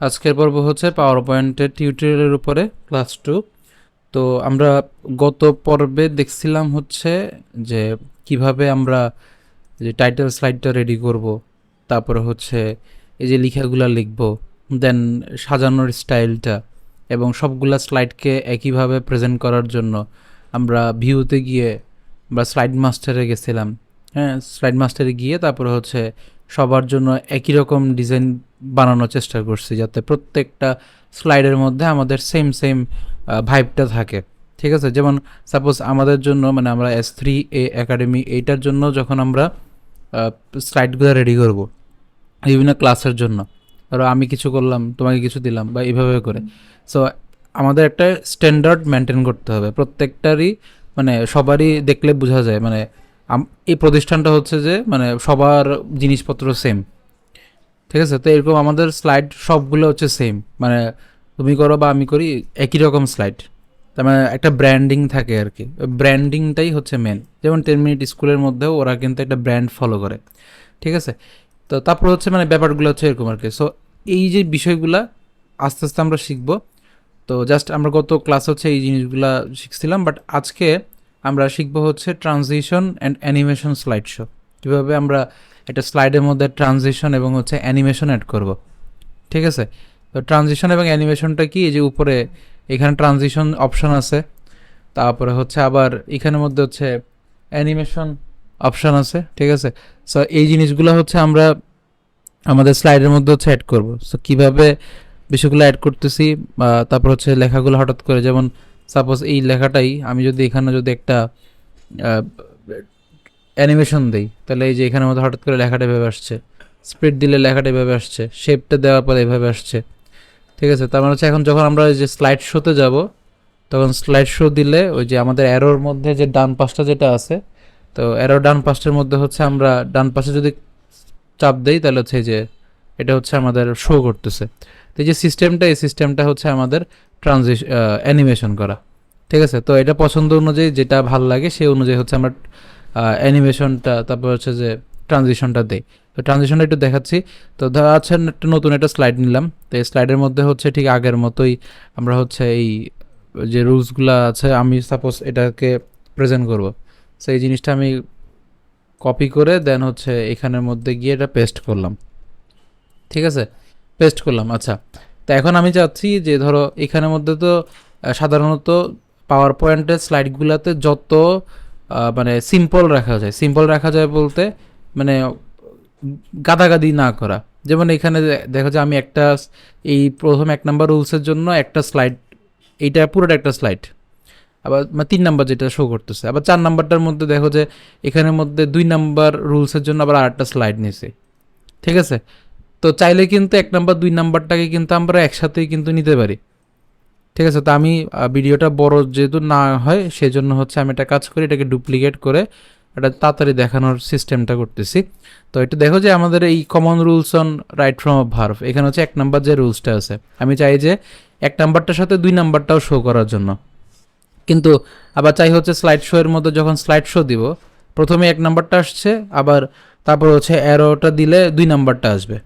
আজকের পর্ব হচ্ছে পাওয়ার পয়েন্টের টিউটোরিয়ালের উপরে ক্লাস 2। তো আমরা গত পর্বে দেখছিলাম হচ্ছে যে কিভাবে আমরা যে টাইটেল স্লাইডটা রেডি করব, তারপরে হচ্ছে এই যে লেখাগুলো লিখব, দেন সাজানোর স্টাইলটা এবং সবগুলা স্লাইডকে একইভাবে প্রেজেন্ট করার জন্য আমরা ভিউতে গিয়ে বা স্লাইড মাস্টারে গেছিলাম। হ্যাঁ, স্লাইড মাস্টারে গিয়ে তারপরে হচ্ছে সবার জন্য একই রকম ডিজাইন বানানোর চেষ্টা করছি, যাতে প্রত্যেকটা স্লাইডের মধ্যে আমাদের সেম সেম ভাইবটা থাকে। ঠিক আছে, যেমন সাপোজ আমাদের জন্য মানে আমরা S3A একাডেমি এইটার জন্য যখন আমরা স্লাইডগুলো রেডি করব বিভিন্ন ক্লাসের জন্য, ধরো আমি কিছু করলাম তোমাকে কিছু দিলাম বা এইভাবে করে, সো আমাদের একটা স্ট্যান্ডার্ড মেনটেন করতে হবে প্রত্যেকটারই, মানে সবারই দেখলে বোঝা যায় মানে এই প্রতিষ্ঠানটা হচ্ছে যে মানে সবার জিনিসপত্র সেম। ঠিক আছে, তো এরকম আমাদের স্লাইড সবগুলো হচ্ছে সেম, মানে তুমি করো বা আমি করি একই রকম স্লাইড, তার মানে একটা ব্র্যান্ডিং থাকে আর কি। ব্র্যান্ডিংটাই হচ্ছে মেন। যেমন 10 মিনিট স্কুলের মধ্যেও ওরা কিন্তু একটা ব্র্যান্ড ফলো করে। ঠিক আছে, তো তারপর হচ্ছে মানে ব্যাপারগুলো হচ্ছে এরকম আর কি। সো এই যে বিষয়গুলা আস্তে আস্তে আমরা শিখবো। তো জাস্ট আমরা গত ক্লাস হচ্ছে এই জিনিসগুলা শিখছিলাম, বাট আজকে আমরা শিখবো হচ্ছে transition and animation slide show. কীভাবে আমরা একটা স্লাইডের মধ্যে ট্রানজিশন এবং হচ্ছে অ্যানিমেশন অ্যাড করব। ঠিক আছে, তো ট্রানজিশন এবং অ্যানিমেশনটা কি, এই যে উপরে এখানে ট্রানজিশন অপশন আছে, তারপরে হচ্ছে আবার এখানের মধ্যে হচ্ছে অ্যানিমেশন অপশন আছে। ঠিক আছে, সো এই জিনিসগুলো হচ্ছে আমরা আমাদের স্লাইডের মধ্যে হচ্ছে অ্যাড করব। সো কীভাবে বিষয়গুলো অ্যাড করতেছি, তারপর হচ্ছে লেখাগুলো হঠাৎ করে, যেমন সাপোজ এই লেখাটাই আমি যদি এখানে যদি একটা অ্যানিমেশন দেই, তাহলে এই যে এখানের মধ্যে হঠাৎ করে লেখাটা এভাবে আসছে, স্প্রিড দিলে লেখাটা এভাবে আসছে, শেপটা দেওয়ার পরে এভাবে আসছে। ঠিক আছে, তার মানে হচ্ছে এখন যখন আমরা ওই যে স্লাইড শোতে যাব, তখন স্লাইড শো দিলে ওই যে আমাদের অ্যারোর মধ্যে যে ডান পাশটা যেটা আছে, তো অ্যারোর ডান পাশের মধ্যে হচ্ছে আমরা ডান পাশে যদি চাপ দেই, তাহলে হচ্ছে যে এটা হচ্ছে আমাদের শো করতেছে। তো এই যে সিস্টেমটা, এই সিস্টেমটা হচ্ছে আমাদের অ্যানিমেশন করা। ঠিক আছে, তো এটা পছন্দ অনুযায়ী যেটা ভালো লাগে সেই অনুযায়ী হচ্ছে আমরা অ্যানিমেশনটা, তারপর হচ্ছে যে ট্রানজিশনটা দেই। তো ট্রানজিশনটা একটু দেখাচ্ছি। তো ধরা আছেন একটা নতুন একটা স্লাইড নিলাম, তো এই স্লাইডের মধ্যে হচ্ছে ঠিক আগের মতোই আমরা হচ্ছে এই যে রুলসগুলো আছে, আমি সাপোজ এটাকে প্রেজেন্ট করব, সো এই জিনিসটা আমি কপি করে দেন হচ্ছে এখানের মধ্যে গিয়ে এটা পেস্ট করলাম। ঠিক আছে, পেস্ট করলাম। আচ্ছা, তো এখন আমি চাচ্ছি যে ধরো এখানের মধ্যে তো সাধারণত পাওয়ার পয়েন্টের স্লাইডগুলোতে যত মানে সিম্পল রাখা যায় বলতে মানে গাদাগাদি না করা। যেমন এখানে দেখো যে আমি একটা এই প্রথম 1 নম্বর রুলসের জন্য একটা স্লাইড, এইটা পুরোটা একটা স্লাইড, আবার 3 নাম্বার যেটা শো করতেছে, আবার 4 নাম্বারটার মধ্যে দেখো যে এখানের মধ্যে 2 নাম্বার রুলসের জন্য আবার আরেকটা স্লাইড নিয়েছে। ঠিক আছে, তো চাইলে কিন্তু 1 নাম্বার 2 নাম্বারটাকে কিন্তু আমরা একসাথেই কিন্তু নিতে পারি। ঠিক আছে, তো আমি ভিডিওটা বড় যেহেতু না হয় সেজন্য হচ্ছে আমি একটা কাজ করি, এটাকে ডুপ্লিকেট করে এটা তাড়াতাড়ি দেখানোর সিস্টেমটা করতেছি। তো এটা দেখো যে আমাদের এই common rules on right from a verb, এখানে হচ্ছে 1 নাম্বার যে রুলসটা আছে, আমি চাই যে 1 নাম্বারটার সাথে 2 নাম্বারটাও শো করার জন্য। কিন্তু আবার চাই হচ্ছে স্লাইড শো এর মধ্যে যখন স্লাইড শো দিব, প্রথমে 1 নাম্বারটা আসছে, আবার তারপর হচ্ছে অ্যারোটা দিলে 2 নাম্বারটা আসবে।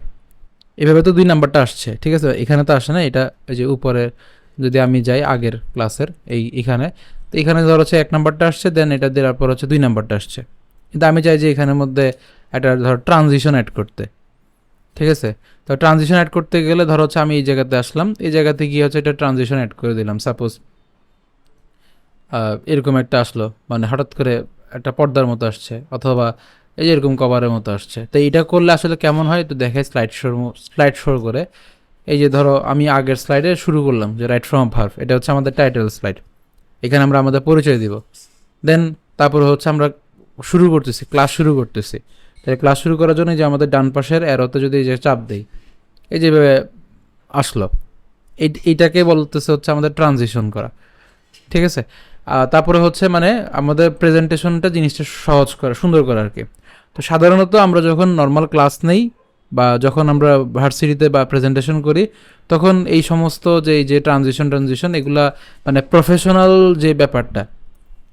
এভাবে তো 2 নাম্বারটা আসছে। ঠিক আছে, এখানে তো আসে না, এটা এই যে উপরে যদি আমি যাই আগের ক্লাসের এখানে, তো এখানে ধর হচ্ছে 1 নাম্বারটা আসছে, দেন এটা দেওয়ার পর হচ্ছে 2 নাম্বারটা আসছে। কিন্তু আমি চাই যে এখানের মধ্যে একটা ধর ট্রানজিশন অ্যাড করতে। ঠিক আছে, তো ট্রানজিশন অ্যাড করতে গেলে ধর হচ্ছে আমি এই জায়গাতে আসলাম, এই জায়গাতে গিয়ে হচ্ছে এটা ট্রানজিশন অ্যাড করে দিলাম। সাপোজ এরকম একটা আসলো, মানে হঠাৎ করে একটা পর্দার মতো আসছে, অথবা এই যে এরকম কভারের মতো আসছে। তো এইটা করলে আসলে কেমন হয় একটু দেখায় স্লাইড শো করে। এই যে ধরো আমি আগের স্লাইডে শুরু করলাম যে রাইট ফ্রম ভার্ভ, এটা হচ্ছে আমাদের টাইটেল স্লাইড, এখানে আমরা আমাদের পরিচয় দিব। দেন তারপরে হচ্ছে আমরা ক্লাস শুরু করতেছি। তাই ক্লাস শুরু করার জন্য যে আমাদের ডান পাশের অ্যারোতে যদি এই যে চাপ দেই, এই যে আসলো, এইটাকে বলতেছে হচ্ছে আমাদের ট্রানজিশন করা। ঠিক আছে, তারপরে হচ্ছে মানে আমাদের প্রেজেন্টেশনটা জিনিসটা সহজ করা, সুন্দর করা আর কি। তো সাধারণত আমরা যখন নর্মাল ক্লাস নেই বা যখন আমরা ভার্সিটিতে বা প্রেজেন্টেশন করি, তখন এই সমস্ত যে ট্রানজিশন এগুলা মানে প্রফেশনাল যে ব্যাপারটা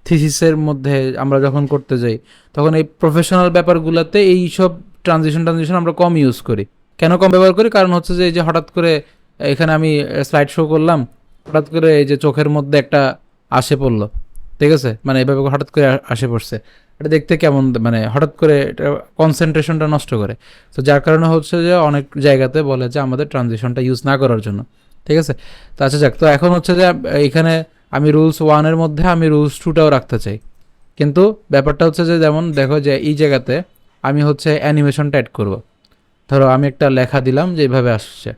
থিসিসের মধ্যে আমরা যখন করতে যাই, তখন এই প্রফেশনাল ব্যাপারগুলোতে এই সব ট্রানজিশন আমরা কম ইউজ করি। কেন কম ব্যবহার করি? কারণ হচ্ছে যে এই যে হঠাৎ করে এখানে আমি স্লাইড শো করলাম, হঠাৎ করে এই যে চোখের মধ্যে একটা আসে পড়লো, ঠিক আছে, মানে এভাবে হঠাৎ করে আসে পড়ছে, এটা দেখতে কেমন, মানে হঠাৎ করে এটা কনসেন্ট্রেশনটা নষ্ট করে। তো যার কারণে হচ্ছে যে অনেক জায়গাতে বলে যে আমাদের ট্রানজিশনটা ইউজ না করার জন্য, ঠিক আছে। তো আচ্ছা যাক, তো এখন হচ্ছে যে এখানে আমি রুলস 1-এর মধ্যে আমি রুলস 2টাও রাখতে চাই, কিন্তু ব্যাপারটা হচ্ছে যে যেমন দেখো যে এই জায়গাতে আমি হচ্ছে অ্যানিমেশনটা অ্যাড করব। ধরো আমি একটা লেখা দিলাম যে এইভাবে আসছে,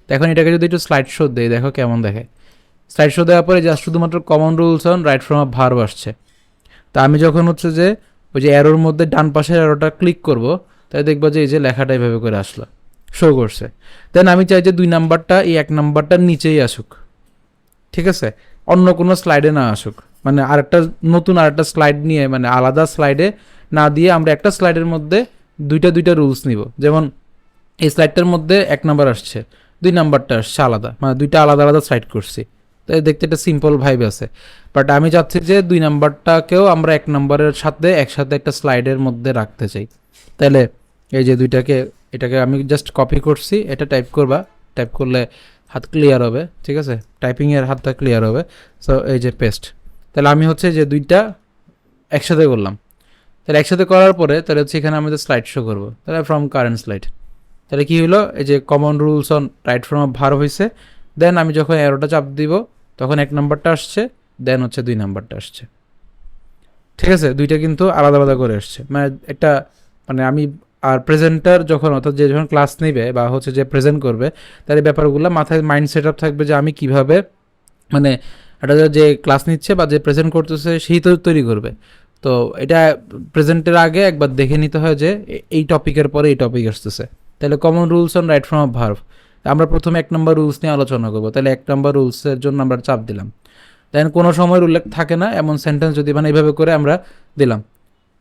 এখন এটাকে যদি একটু স্লাইড শো দেই, দেখো কেমন দেখে। স্লাইড শো দেওয়ার পরে জাস্ট শুধুমাত্র common rules on right from a verb আসছে। তা আমি যখন হচ্ছে যে ওই যে অ্যারোর মধ্যে ডান পাশের অ্যারোটা ক্লিক করব, তাই দেখবো যে এই যে লেখাটা এইভাবে করে আসলো, শো করছে। দেন আমি চাই যে 2 নাম্বারটা এই 1 নাম্বারটার নিচেই আসুক, ঠিক আছে, অন্য কোনো স্লাইডে না আসুক, মানে আরেকটা নতুন আরেকটা স্লাইড নিয়ে, মানে আলাদা স্লাইডে না দিয়ে আমরা একটা স্লাইডের মধ্যে দুইটা রুলস নিব। যেমন এই স্লাইডটার মধ্যে 1 নাম্বার আসছে, 2 নাম্বারটা আসছে আলাদা, মানে দুইটা আলাদা আলাদা স্লাইড করছি। তো দেখতে একটা সিম্পল ভাইব আছে, বাট আমি চাচ্ছি যে 2 নাম্বারটাকেও আমরা 1 নাম্বারের সাথে একসাথে একটা স্লাইডের মধ্যে রাখতে চাই। তাহলে এই যে এটাকে আমি জাস্ট কপি করছি, এটা টাইপ করবা, টাইপ করলে হাত ক্লিয়ার হবে, ঠিক আছে, টাইপিংয়ের হাতটা ক্লিয়ার হবে। সো এই যে পেস্ট, তাহলে আমি হচ্ছে যে দুইটা একসাথে করলাম। তাহলে একসাথে করার পরে তাহলে হচ্ছে এখানে আমাদের স্লাইড শো করবো, তাহলে ফ্রম কারেন্ট স্লাইড। তাহলে কী হলো, এই যে common rules on right from ভার হয়েছে। দেন আমি যখন অ্যারোটা চাপ দিব তখন 1 নাম্বারটা আসছে, দেন হচ্ছে 2 নাম্বারটা আসছে, ঠিক আছে, দুইটা কিন্তু আলাদা আলাদা করে আসছে। মানে একটা, মানে আমি আর প্রেজেন্টার যখন, অর্থাৎ যে যখন ক্লাস নেবে বা হচ্ছে যে প্রেজেন্ট করবে, তার এই ব্যাপারগুলো মাথায় মাইন্ড সেট আপ থাকবে যে আমি কীভাবে, মানে এটা যে ক্লাস নিচ্ছে বা যে প্রেজেন্ট করতেছে সেই তো তৈরি করবে। তো এটা প্রেজেন্টের আগে একবার দেখে নিতে হয় যে এই টপিকের পরে এই টপিক আসতেছে। তাহলে common rules on right from a verb, আমরা প্রথমে 1 নম্বর রুলস নিয়ে আলোচনা করবো। তাহলে 1 নম্বর রুলসের জন্য আমরা চাপ দিলাম। দেন কোনো সময়ের উল্লেখ থাকে না এমন সেন্টেন্স যদি, মানে এইভাবে করে আমরা দিলাম।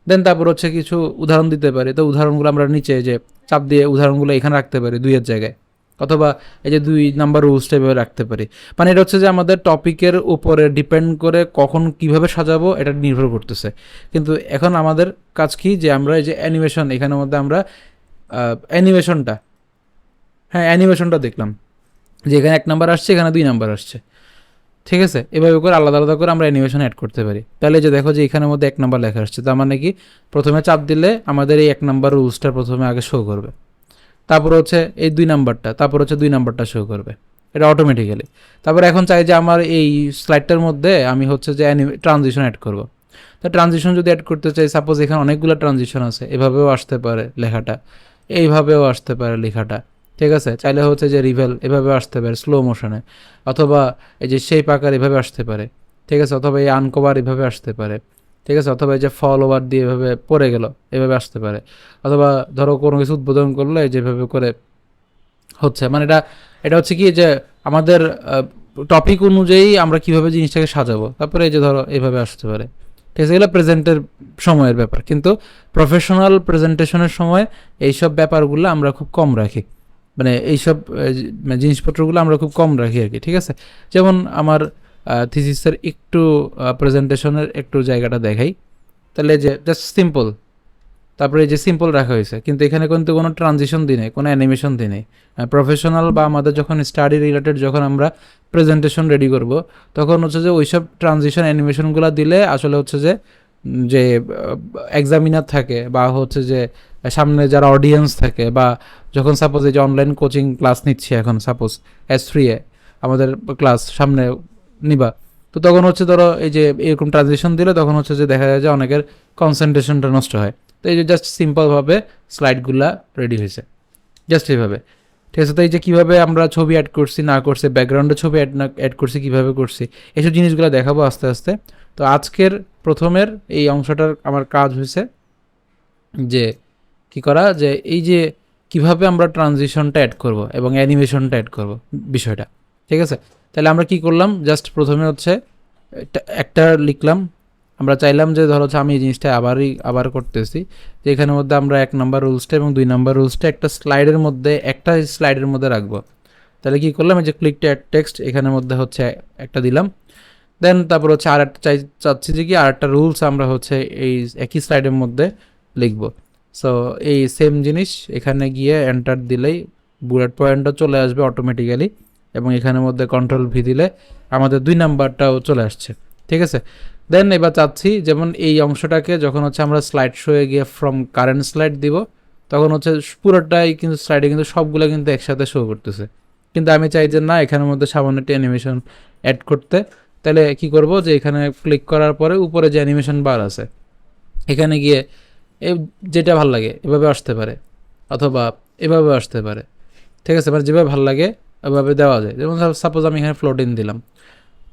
দেন তারপর হচ্ছে কিছু উদাহরণ দিতে পারি, তো উদাহরণগুলো আমরা নিচে যে চাপ দিয়ে উদাহরণগুলো এখানে রাখতে পারি 2-এর জায়গায়, অথবা এই যে 2 নাম্বার রুলসটা এভাবে রাখতে পারি। মানে এটা হচ্ছে যে আমাদের টপিকের উপরে ডিপেন্ড করে কখন কিভাবে সাজাবো এটা নির্ভর করতেছে। কিন্তু এখন আমাদের কাজ কি, যে আমরা এই যে অ্যানিমেশন, এখানের মধ্যে আমরা অ্যানিমেশনটা, হ্যাঁ অ্যানিমেশনটা দেখলাম যে এখানে 1 নাম্বার আসছে, এখানে 2 নাম্বার আসছে, ঠিক আছে, এভাবে করে আলাদা আলাদা করে আমরা অ্যানিমেশন অ্যাড করতে পারি। তাহলে যে দেখো যে এখানের মধ্যে 1 নাম্বার লেখা আসছে, তার মানে কি প্রথমে চাপ দিলে আমাদের এই 1 নাম্বার রুলসটা প্রথমে আগে শো করবে, তারপর হচ্ছে এই 2 নাম্বারটা, তারপর হচ্ছে 2 নাম্বারটা শো করবে, এটা অটোমেটিক্যালি। তারপর এখন চাই যে আমার এই স্লাইডটার মধ্যে আমি হচ্ছে যে ট্রানজিশন অ্যাড করব। তা ট্রানজিশন যদি অ্যাড করতে চাই, সাপোজ এখানে অনেকগুলো ট্রানজিশন আছে, এভাবেও আসতে পারে লেখাটা, এইভাবেও আসতে পারে লেখাটা, ঠিক আছে, চাইলে হচ্ছে যে রিভেল এভাবে আসতে পারে স্লো মোশনে, অথবা এই যে শেপ আকার এভাবে আসতে পারে, ঠিক আছে, অথবা এই আনকভার এভাবে আসতে পারে, ঠিক আছে, অথবা এই যে ফল ওভার দিয়ে এভাবে পড়ে গেল এভাবে আসতে পারে, অথবা ধরো কোনো কিছু উদ্বোধন করলে যেভাবে করে হচ্ছে, মানে এটা এটা হচ্ছে কি যে আমাদের টপিক অনুযায়ী আমরা কিভাবে জিনিসটাকে সাজাবো। তারপরে এই যে ধরো এইভাবে আসতে পারে, ঠিক আছে, এগুলো প্রেজেন্টের সময়ের ব্যাপার, কিন্তু প্রফেশনাল প্রেজেন্টেশনের সময় এইসব ব্যাপারগুলো আমরা খুব কম রাখি, মানে এইসব জিনিসপত্রগুলো আমরা খুব কম রাখি আর কি, ঠিক আছে। যেমন আমার থিসিসের একটু প্রেজেন্টেশনের একটু জায়গাটা দেখাই, তাহলে যে জাস্ট সিম্পল, তারপরে এই যে সিম্পল রাখা হয়েছে, কিন্তু এখানে কিন্তু কোনো ট্রানজিশন দিই নেই, কোনো অ্যানিমেশন দিই নেই। প্রফেশনাল বা আমাদের যখন স্টাডি রিলেটেড যখন আমরা প্রেজেন্টেশন রেডি করব, তখন হচ্ছে যে ওইসব ট্রানজিশন অ্যানিমেশনগুলো দিলে আসলে হচ্ছে যে যে এক্সামিনার থাকে বা হচ্ছে যে সামনে যারা অডিয়েন্স থাকে, বা যখন সাপোজ এই যে অনলাইন কোচিং ক্লাস নিচ্ছি এখন, সাপোজ S3-এ আমাদের ক্লাস সামনে নিবা, তো তখন হচ্ছে ধরো এই যে এরকম ট্রানজিশন দিলে তখন হচ্ছে যে দেখা যায় যে অনেকের কনসেন্ট্রেশনটা নষ্ট হয়। তো এই যে জাস্ট সিম্পলভাবে স্লাইডগুলা রেডি হয়েছে, জাস্ট এইভাবে, ঠিক আছে। তো এই যে কীভাবে আমরা ছবি অ্যাড করছি না করছি, ব্যাকগ্রাউন্ডে ছবি অ্যাড করছি কীভাবে করছি, এইসব জিনিসগুলো দেখাবো আস্তে আস্তে। তো আজকের প্রথমের এই অংশটার আমার কাজ হয়েছে যে কি করা, যে এই যে কিভাবে আমরা ট্রানজিশনটা অ্যাড করব এবং অ্যানিমেশনটা অ্যাড করব বিষয়টা, ঠিক আছে। তাহলে আমরা কি করলাম, জাস্ট প্রথমে হচ্ছে একটা লিখলাম, আমরা চাইলাম যে ধরো হচ্ছে আমি এই জিনিসটা আবার করতেছি, যে এখানের মধ্যে আমরা 1 নাম্বার রুলসটা এবং 2 নাম্বার রুলসটা একটা স্লাইডের মধ্যে রাখবো। তাহলে কি করলাম, এই যে ক্লিক টু অ্যাড টেক্সট এখানের মধ্যে হচ্ছে একটা দিলাম। দেন তারপর হচ্ছে আরেকটা চাচ্ছি যে কি আরেকটা রুলস আমরা হচ্ছে এই একই স্লাইডের মধ্যে লিখবো। সো এই সেম জিনিস এখানে গিয়ে এন্টার দিলেই বুলেট পয়েন্টটা চলে আসবে অটোমেটিক্যালি। এবং এখানের মধ্যে কন্ট্রোল ভি দিলে আমাদের 2 নাম্বারটাও চলে আসছে। ঠিক আছে, দেন এবার চাচ্ছি যেমন এই অংশটাকে যখন হচ্ছে আমরা স্লাইড শোয়ে গিয়ে ফ্রম কারেন্ট স্লাইড দিব, তখন হচ্ছে পুরোটাই কিন্তু স্লাইডে কিন্তু সবগুলো কিন্তু একসাথে শো করতেছে। কিন্তু আমি চাই যে না, এখানের মধ্যে সামান্য একটি অ্যানিমেশন অ্যাড করতে। তাহলে কি করব, যে এখানে ক্লিক করার পরে উপরে যে অ্যানিমেশন বার আছে এখানে গিয়ে যেটা ভাল লাগে এভাবে আসতে পারে, অথবা এভাবে আসতে পারে। ঠিক আছে, মানে যেভাবে ভালো লাগে ওইভাবে দেওয়া যায়। যেমন সাপোজ আমি এখানে ফ্লোটিং দিলাম,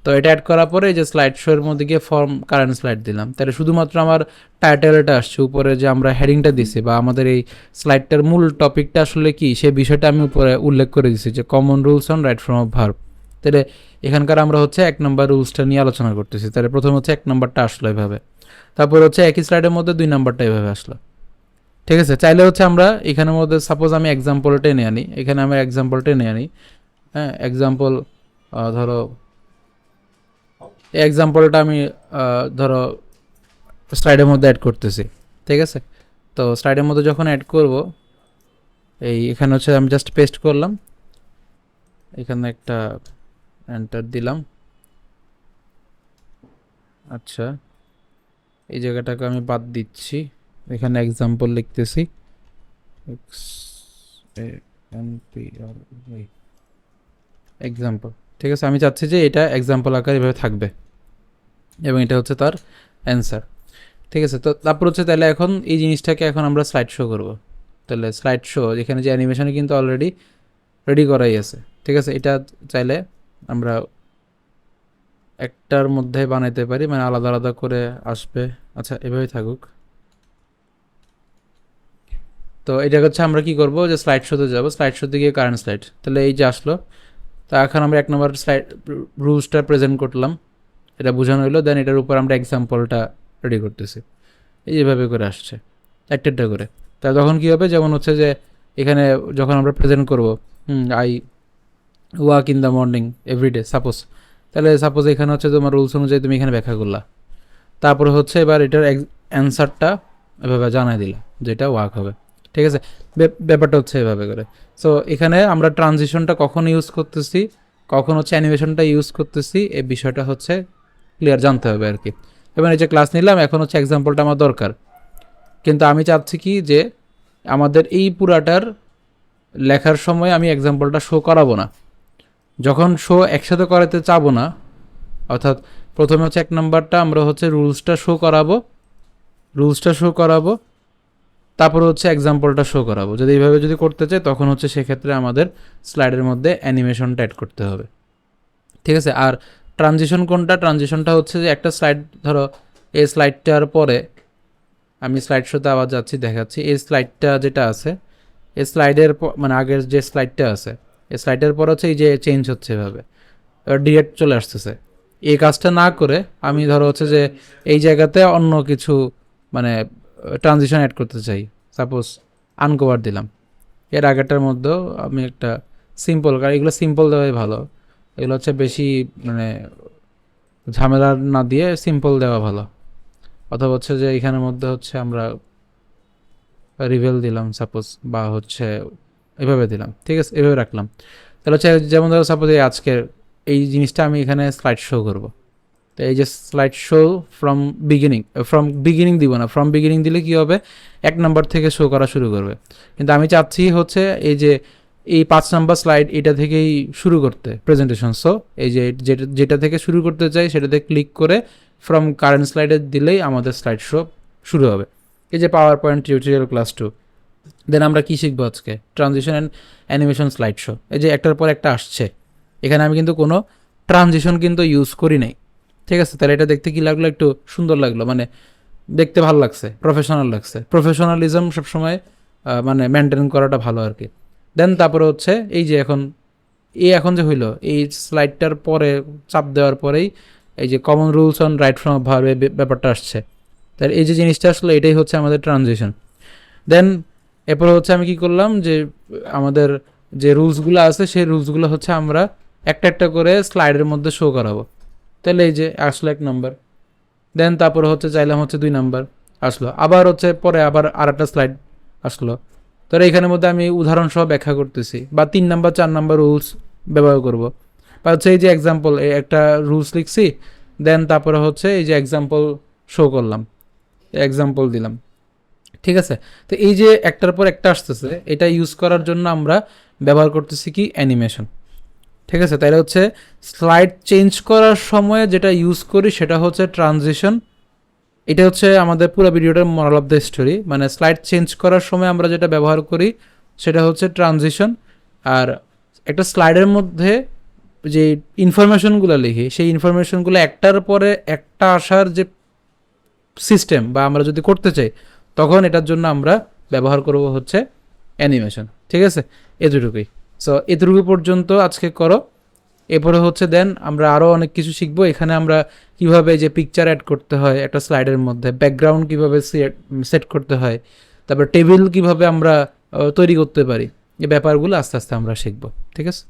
তো এটা অ্যাড করার পরে যে স্লাইড শো এর মধ্যে গিয়ে ফর্ম কারেন্ট স্লাইড দিলাম, তাহলে শুধুমাত্র আমার টাইটেলটা আসছে, উপরে যে আমরা হেডিংটা দিছি বা আমাদের এই স্লাইডটার মূল টপিকটা আসলে কি সেই বিষয়টা আমি উপরে উল্লেখ করে দিছি যে common rules on right from of verb. তাহলে এখানকার আমরা হচ্ছে 1 নম্বর রুলসটা নিয়ে আলোচনা করতেছি। তাহলে প্রথম হচ্ছে 1 নম্বরটা আসলো এভাবে, তারপর হচ্ছে একই স্লাইডের মধ্যে 2 নম্বরটা এভাবে আসলো। ঠিক আছে, চাইলে হচ্ছে আমরা এখানের মধ্যে সাপোজ আমি এক্সাম্পলটা টেনে আনি, এখানে আমি এক্সাম্পলটা টেনে আনি। হ্যাঁ, এক্সাম্পল ধরো এই এক্সাম্পলটা আমি ধরো স্লাইডের মধ্যে অ্যাড করতেছি। ঠিক আছে, তো স্লাইডের মধ্যে যখন অ্যাড করব, এখানে হচ্ছে আমি জাস্ট পেস্ট করলাম, এখানে একটা এন্টার দিলাম। আচ্ছা, এই জায়গাটাকে আমি বাদ দিচ্ছি, এখানে এক্সাম্পল লিখতেছি, এক্সাম্পল। ঠিক আছে, আমি চাচ্ছি যে এটা এক্সাম্পল আকারে এভাবে থাকবে এবং এটা হচ্ছে তার অ্যান্সার। ঠিক আছে, তো তারপর হচ্ছে তাহলে এখন এই জিনিসটাকে এখন আমরা স্লাইড শো করবো। তাহলে স্লাইড শো এখানে যে অ্যানিমেশন কিন্তু অলরেডি রেডি করাই আছে। ঠিক আছে, এটা চাইলে আমরা একটার মধ্যে বানাইতে পারি, মানে আলাদা আলাদা করে আসবে। আচ্ছা, এভাবেই থাকুক। তো এটা হচ্ছে আমরা কি করব, যে স্লাইড শোতে যাব, স্লাইড শোতে গিয়ে কারেন্ট স্লাইড, তাহলে এই যে আসলো। তা এখন আমরা 1 নম্বর স্লাইড রুলসটা প্রেজেন্ট করলাম, এটা বোঝানো হলো। দেন এটার উপর আমরা এক্সাম্পলটা রেডি করতেছি, এইভাবে করে আসছে একটা একটা করে। তা তখন কী হবে, যেমন হচ্ছে যে এখানে যখন আমরা প্রেজেন্ট করবো I walk in the morning everyday suppose, তাহলে সাপোজ এখানে হচ্ছে তোমার রুলস অনুযায়ী তুমি এখানে ব্যাখ্যা করলা, তারপরে হচ্ছে এবার এটার অ্যান্সারটা এভাবে জানাই দিলা যেটা ওয়াক হবে। ঠিক আছে, ব্যাপারটা হচ্ছে এভাবে করে। সো এখানে আমরা ট্রানজিশনটা কখন ইউজ করতেছি, কখন হচ্ছে অ্যানিমেশনটা ইউজ করতেছি, এই বিষয়টা হচ্ছে ক্লিয়ার জানতে হবে আর কি। এবার এই যে ক্লাস নিলাম, এখন হচ্ছে এক্সাম্পলটা আমার দরকার, কিন্তু আমি চাচ্ছি কি যে আমাদের এই পুরাটার লেখার সময় আমি এক্সাম্পলটা শো করাবো না, যখন শো একসাথে করাতে চাবো না। অর্থাৎ প্রথমে হচ্ছে 1 নম্বরটা আমরা হচ্ছে রুলসটা শো করাবো, তারপরে হচ্ছে এক্সাম্পলটা শো করাবো। যদি এইভাবে যদি করতে চাই, তখন হচ্ছে সেক্ষেত্রে আমাদের স্লাইডের মধ্যে অ্যানিমেশনটা অ্যাড করতে হবে। ঠিক আছে, আর ট্রানজিশন কোনটা, ট্রানজিশনটা হচ্ছে যে একটা স্লাইড ধরো, এই স্লাইডটার পরে আমি স্লাইড শোতে আবার যাচ্ছি, দেখাচ্ছি। এই স্লাইডটা যেটা আছে, এই স্লাইডের মানে আগের যে স্লাইডটা আছে, এই স্লাইডের পর হচ্ছে এই যে চেঞ্জ হচ্ছে এভাবে, এবার ডিরেক্ট চলে আসতেছে। এই কাজটা না করে আমি ধরো হচ্ছে যে এই জায়গাতে অন্য কিছু মানে ট্রানজিশন অ্যাড করতে চাই, সাপোজ আনকভার দিলাম। এর আগেরটার মধ্যেও আমি একটা সিম্পল, কারণ এগুলো সিম্পল দেওয়াই ভালো, এগুলো হচ্ছে বেশি মানে ঝামেলা না দিয়ে সিম্পল দেওয়া ভালো। অথবা হচ্ছে যে এখানের মধ্যে হচ্ছে আমরা রিভেল দিলাম সাপোজ, বা হচ্ছে এভাবে দিলাম। ঠিক আছে, এভাবে রাখলাম। তাহলে হচ্ছে যেমন ধরো সাপোজ এই আজকের এই জিনিসটা আমি এখানে স্লাইড শো করব, তো এই যে স্লাইড শো ফ্রম বিগিনিং দিব না, ফ্রম বিগিনিং দিলে কি হবে, 1 নম্বর থেকে শো করা শুরু করবে। কিন্তু আমি চাচ্ছি হচ্ছে এই যে এই 5 নম্বর স্লাইড এটা থেকেই শুরু করতে প্রেজেন্টেশন। সো এই যে যেটা থেকে শুরু করতে চাই সেটাতে ক্লিক করে ফ্রম কারেন্ট স্লাইডে দিলেই আমাদের স্লাইড শো শুরু হবে। এই যে পাওয়ার পয়েন্ট টিউটোরিয়াল ক্লাস 2। দেন আমরা কী শিখবো আজকে, transition and animation slide show. এই যে একটার পর একটা আসছে, এখানে আমি কিন্তু কোনো ট্রানজিশন কিন্তু ইউজ করি নাই। ঠিক আছে, তাহলে এটা দেখতে কী লাগলো, একটু সুন্দর লাগলো, মানে দেখতে ভালো লাগছে, প্রফেশনাল লাগছে। প্রফেশনালিজম সবসময় মানে মেনটেন করাটা ভালো আর কি। দেন তারপরে হচ্ছে এই যে এখন যে হইলো, এই স্লাইডটার পরে চাপ দেওয়ার পরেই এই যে common rules on right from verb ব্যাপারটা আসছে। তাহলে এই যে জিনিসটা আসলে এটাই হচ্ছে আমাদের ট্রানজিশন। দেন এরপর হচ্ছে আমি কি করলাম, যে আমাদের যে রুলসগুলো আছে সেই রুলসগুলো হচ্ছে আমরা একটা একটা করে স্লাইডের মধ্যে শো করাবো। তাহলে এই যে আসলো 1 নম্বর, দেন তারপরে হচ্ছে চাইলাম হচ্ছে 2 নম্বর আসলো, আবার হচ্ছে পরে আবার আর একটা স্লাইড আসলো। তো এইখানের মধ্যে আমি উদাহরণ সহ ব্যাখ্যা করতেছি, বা 3 নম্বর 4 নম্বর রুলস ব্যবহার করব। বা হচ্ছে এই যে এক্সাম্পল, একটা রুলস লিখছি, দেন তারপরে হচ্ছে এই যে এক্সাম্পল শো করলাম, এক্সাম্পল দিলাম, ঠিক আছে। তো এই যে একটার পর একটা আসতেছে, এটা ইউজ করার জন্য আমরা ব্যবহার করতেছি কি অ্যানিমেশন, ঠিক আছে। তাইলে হচ্ছে স্লাইড চেঞ্জ করার সময় যেটা ইউজ করি সেটা হচ্ছে ট্রানজিশন। এটা হচ্ছে আমাদের পুরো ভিডিওটার মোরাল অফ দ্য স্টোরি, মানে স্লাইড চেঞ্জ করার সময় আমরা যেটা ব্যবহার করি সেটা হচ্ছে ট্রানজিশন। আর একটা স্লাইডের মধ্যে যে ইনফরমেশনগুলো লিখি, সেই ইনফরমেশনগুলো একটার পরে একটা আসার যে সিস্টেম বা আমরা যদি করতে চাই, তখন এটার জন্য আমরা ব্যবহার করব হচ্ছে অ্যানিমেশন, ঠিক আছে। এতটুকুই। সো এতটুকু পর্যন্ত আজকে করো। এরপরে হচ্ছে দেন আমরা আরও অনেক কিছু শিখবো। এখানে আমরা কিভাবে যে পিকচার অ্যাড করতে হয় একটা স্লাইডের মধ্যে, ব্যাকগ্রাউন্ড কিভাবে সেট করতে হয়, তারপর টেবিল কিভাবে আমরা তৈরি করতে পারি, এই ব্যাপারগুলো আস্তে আস্তে আমরা শিখবো, ঠিক আছে।